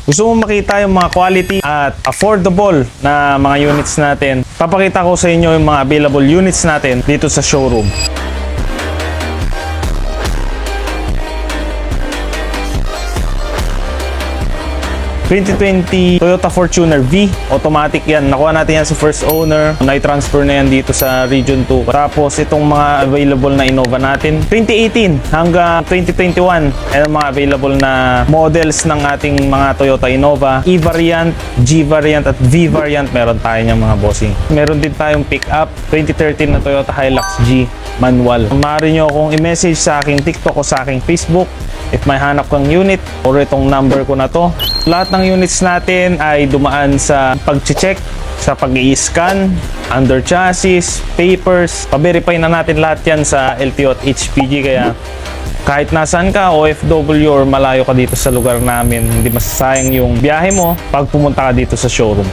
Gusto mo makita yung mga quality at affordable na mga units natin, papakita ko sa inyo yung mga available units natin dito sa showroom. 2020 Toyota Fortuner V, automatic yan. Nakuha natin yan sa first owner. Na-transfer na yan dito sa Region 2. Tapos itong mga available na Innova natin, 2018 hanggang 2021, yan ang mga available na models ng ating mga Toyota Innova. E-variant, G-variant at V-variant, meron tayo niyang mga bossing. Meron din tayong pick-up, 2013 na Toyota Hilux G manual. Maaari nyo akong i-message sa aking TikTok o sa aking Facebook if may hanap kang unit or itong number ko na to. Lahat ng units natin ay dumaan sa pag-check, sa pag-i-scan, under chassis, papers. Pa-verify na natin lahat yan sa LTO at HPG, kaya kahit nasaan ka, OFW or malayo ka dito sa lugar namin, hindi masasayang yung biyahe mo pag pumunta ka dito sa showroom.